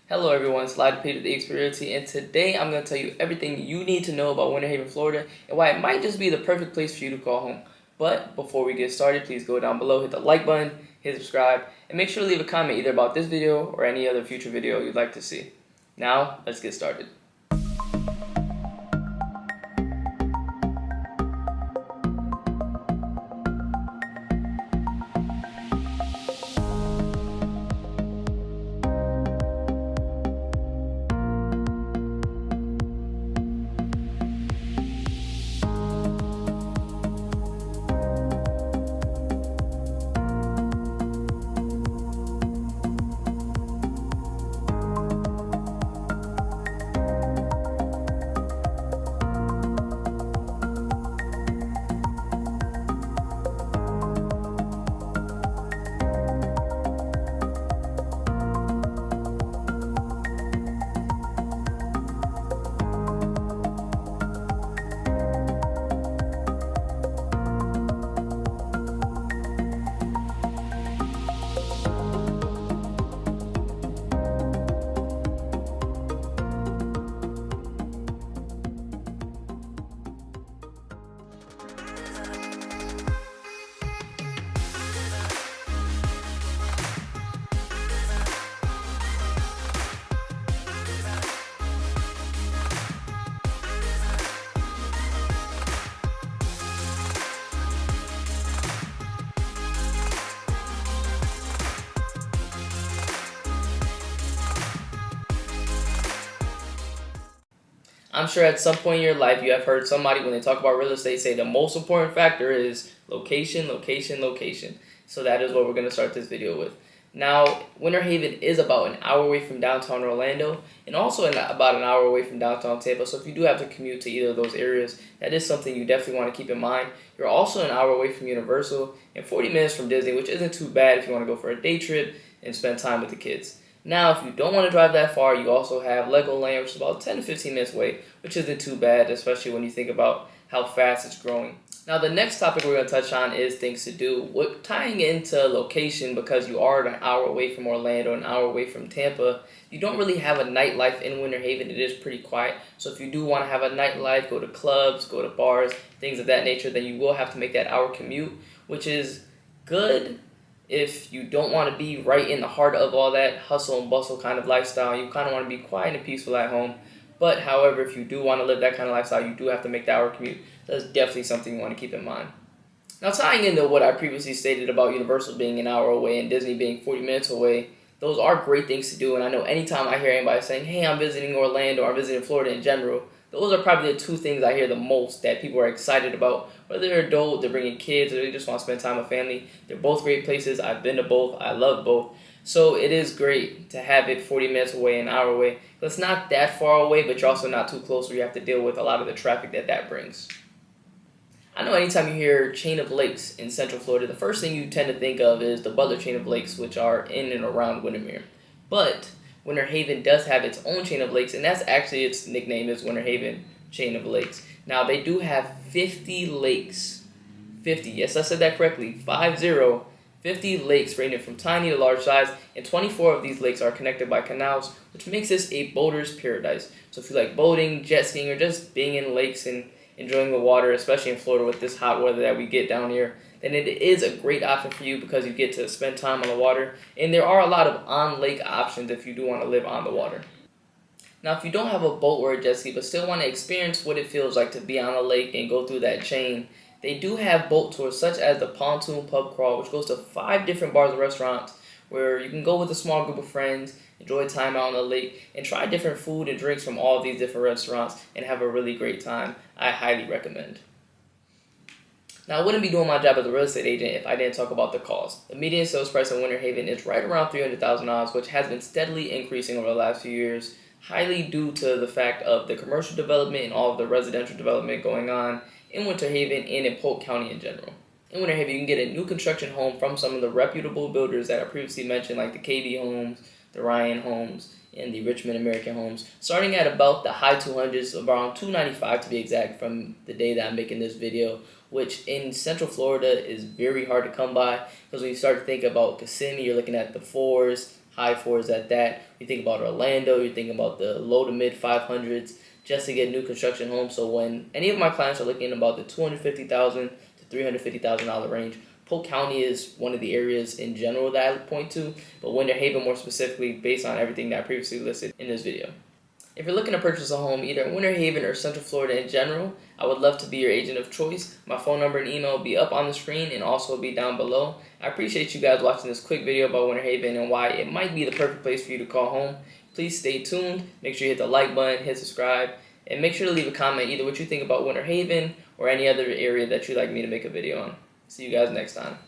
Hello everyone, it's Lyle Peter the Experience, and today I'm going to tell you everything you need to know about Winter Haven, Florida, and why it might just be the perfect place for you to call home. But before we get started, please go down below, hit the like button, hit subscribe, and make sure to leave a comment either about this video or any other future video you'd like to see. Now, let's get started. I'm sure at some point in your life you have heard somebody when they talk about real estate say the most important factor is location, location, location. So that is what we're going to start this video with. Now, Winter Haven is about an hour away from downtown Orlando and also about an hour away from downtown Tampa. So if you do have to commute to either of those areas, that is something you definitely want to keep in mind. You're also an hour away from Universal and 40 minutes from Disney, which isn't too bad if you want to go for a day trip and spend time with the kids. Now, if you don't want to drive that far, you also have Legoland, which is about 10 to 15 minutes away, which isn't too bad, especially when you think about how fast it's growing. Now, the next topic we're going to touch on is things to do. Tying into location, because you are an hour away from Orlando, an hour away from Tampa, you don't really have a nightlife in Winter Haven. It is pretty quiet. So if you do want to have a nightlife, go to clubs, go to bars, things of that nature, then you will have to make that hour commute, which is good if you don't want to be right in the heart of all that hustle and bustle kind of lifestyle. You kind of want to be quiet and peaceful at home. But however, if you do want to live that kind of lifestyle, you do have to make the hour commute. That's definitely something you want to keep in mind. Now, tying into what I previously stated about Universal being an hour away and Disney being 40 minutes away, those are great things to do. And I know anytime I hear anybody saying, hey, I'm visiting Orlando or I'm visiting Florida in general, those are probably the two things I hear the most that people are excited about. Whether they're adult, they're bringing kids, or they just want to spend time with family. They're both great places. I've been to both. I love both. So it is great to have it 40 minutes away, an hour away. But it's not that far away, but you're also not too close where you have to deal with a lot of the traffic that brings. I know anytime you hear chain of lakes in Central Florida, the first thing you tend to think of is the Butler chain of lakes, which are in and around Windermere. But Winter Haven does have its own chain of lakes, and that's actually its nickname is Winter Haven Chain of Lakes. Now, they do have 50 lakes. 50, yes, I said that correctly. 50 lakes ranging from tiny to large size, and 24 of these lakes are connected by canals, which makes this a boater's paradise. So if you like boating, jet skiing, or just being in lakes and enjoying the water, especially in Florida with this hot weather that we get down here, then it is a great option for you because you get to spend time on the water. And there are a lot of on-lake options if you do want to live on the water. Now, if you don't have a boat or a jet ski but still want to experience what it feels like to be on a lake and go through that chain, they do have boat tours such as the Pontoon Pub Crawl, which goes to 5 different bars and restaurants where you can go with a small group of friends, enjoy time out on the lake, and try different food and drinks from all of these different restaurants and have a really great time. I highly recommend. Now, I wouldn't be doing my job as a real estate agent if I didn't talk about the cost. The median sales price in Winter Haven is right around $300,000, which has been steadily increasing over the last few years, highly due to the fact of the commercial development and all of the residential development going on in Winter Haven and in Polk County in general. In Winter Haven, you can get a new construction home from some of the reputable builders that I previously mentioned, like the KB Homes, the Ryan Homes, and the Richmond American Homes, starting at about the high 200s, around $295 to be exact, from the day that I'm making this video, which in Central Florida is very hard to come by, because when you start to think about Kissimmee, you're looking at the 4s, high fours at that. You think about Orlando, you think about the low to mid 500s just to get new construction homes. So when any of my clients are looking about the $250,000 to $350,000 range, Polk County is one of the areas in general that I point to, but Winter Haven more specifically based on everything that I previously listed in this video. If you're looking to purchase a home either in Winter Haven or Central Florida in general, I would love to be your agent of choice. My phone number and email will be up on the screen and also will be down below. I appreciate you guys watching this quick video about Winter Haven and why it might be the perfect place for you to call home. Please stay tuned. Make sure you hit the like button, hit subscribe, and make sure to leave a comment either what you think about Winter Haven or any other area that you'd like me to make a video on. See you guys next time.